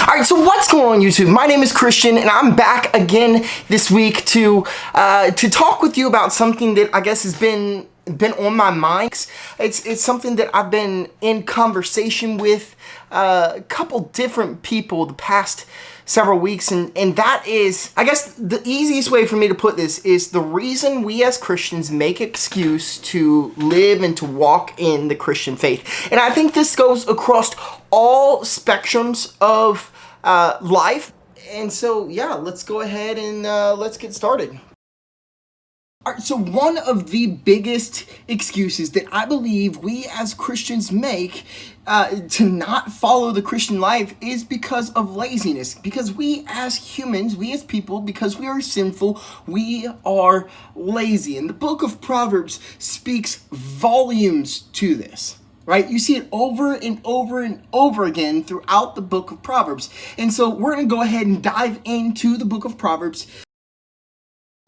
All right, so what's going on YouTube? My name is Christian, and I'm back again this week to talk with you about something that I guess has been on my mind. It's something that I've been in conversation with a couple different people the past several weeks, and that is, I guess the easiest way for me to put this is the reason we as Christians make excuse to live and to walk in the Christian faith. And I think this goes across all spectrums of life. And so, yeah, let's go ahead and let's get started. All right, so one of the biggest excuses that I believe we as Christians make to not follow the Christian life is because of laziness. Because we as humans, we as people, because we are sinful, we are lazy. And the book of Proverbs speaks volumes to this. Right? You see it over and over and over again throughout the book of Proverbs. And so we're going to go ahead and dive into the book of Proverbs.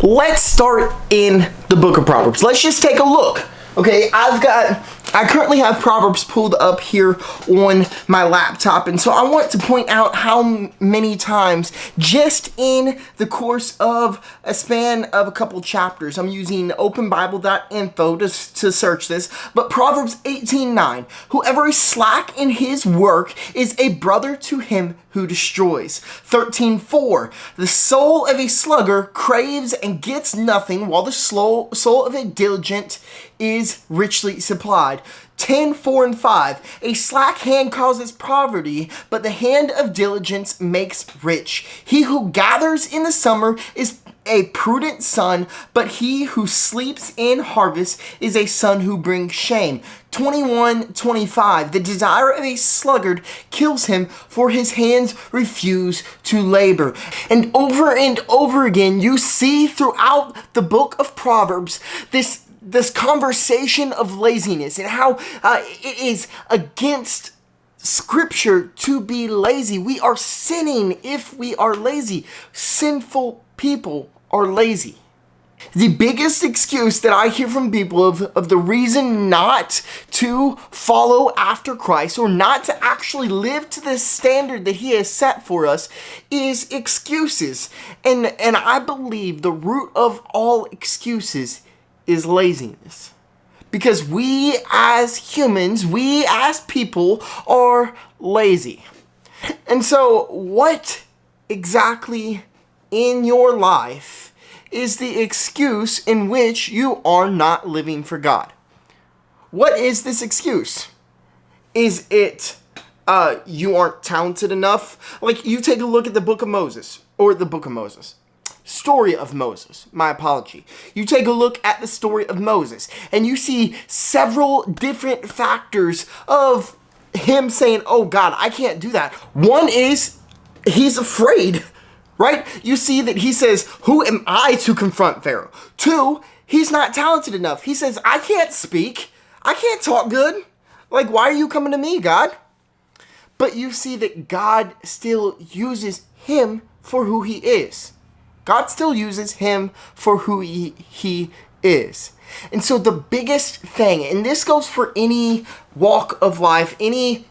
Let's start in the book of Proverbs. Let's just take a look. Okay, I currently have Proverbs pulled up here on my laptop, and so I want to point out how many times, just in the course of a span of a couple chapters, I'm using openbible.info to search this, but Proverbs 18:9, whoever is slack in his work is a brother to him who destroys. 13:4, the soul of a sluggard craves and gets nothing, while the soul of a diligent is richly supplied. 10:4 and 5, a slack hand causes poverty, but the hand of diligence makes rich. He who gathers in the summer is a prudent son, but he who sleeps in harvest is a son who brings shame. 21:25, the desire of a sluggard kills him, for his hands refuse to labor. And over again, you see throughout the book of Proverbs this conversation of laziness and how it is against Scripture to be lazy. We are sinning if we are lazy. Sinful people are lazy. The biggest excuse that I hear from people of the reason not to follow after Christ or not to actually live to the standard that He has set for us is excuses. And I believe the root of all excuses is laziness. Because we as humans, we as people are lazy. And so what exactly in your life is the excuse in which you are not living for God? What is this excuse? Is it you aren't talented enough? Like, you take a look at the book of Moses, story of Moses, my apology. You take a look at the story of Moses, and you see several different factors of him saying, oh God, I can't do that. One is he's afraid, right? You see that he says, who am I to confront Pharaoh? Two, he's not talented enough. He says, I can't speak. I can't talk good. Like, why are you coming to me, God? But you see that God still uses him for who he is. God still uses him for who he is. And so the biggest thing, and this goes for any walk of life, any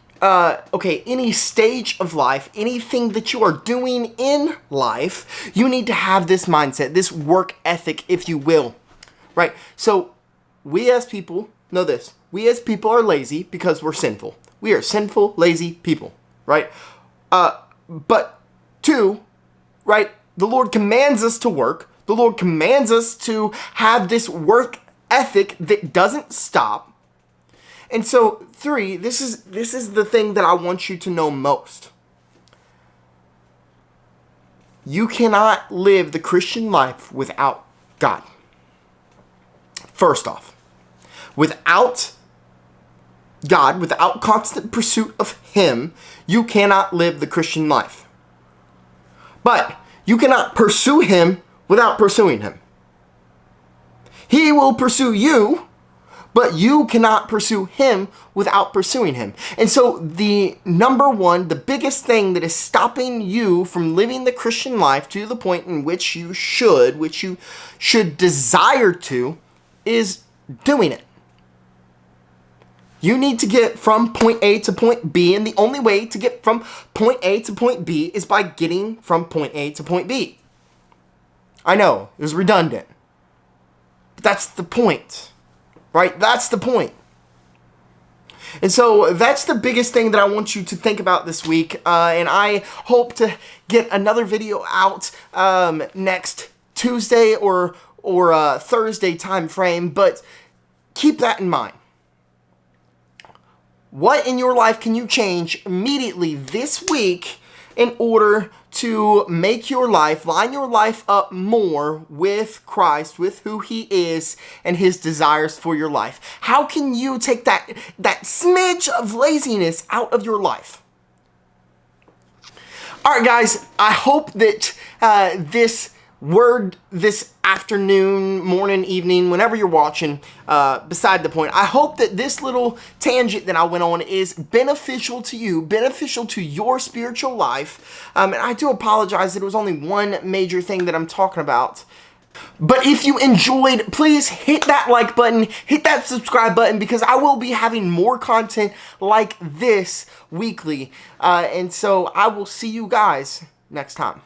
stage of life, anything that you are doing in life, you need to have this mindset, this work ethic, if you will, right? So we as people know this. We as people are lazy because we're sinful. We are sinful, lazy people, right? But two, right? The Lord commands us to work. The Lord commands us to have this work ethic that doesn't stop. And so, three, this is the thing that I want you to know most. You cannot live the Christian life without God. First off, without God, without constant pursuit of Him, you cannot live the Christian life. But you cannot pursue Him without pursuing Him. He will pursue you, but you cannot pursue Him without pursuing Him. And so the number one, the biggest thing that is stopping you from living the Christian life to the point in which you should desire to, is doing it. You need to get from point A to point B, and the only way to get from point A to point B is by getting from point A to point B. I know, it was redundant. But that's the point, right? That's the point. And so that's the biggest thing that I want you to think about this week. And I hope to get another video out next Tuesday or Thursday time frame. But keep that in mind. What in your life can you change immediately this week in order to make your life, line your life up more with Christ, with who He is and His desires for your life? How can you take that smidge of laziness out of your life? All right, guys, I hope that this word this afternoon, morning, evening, whenever you're watching, beside the point, I hope that this little tangent that I went on is beneficial to you, beneficial to your spiritual life. And I do apologize that it was only one major thing that I'm talking about. But if you enjoyed, please hit that like button, hit that subscribe button, because I will be having more content like this weekly. And so I will see you guys next time.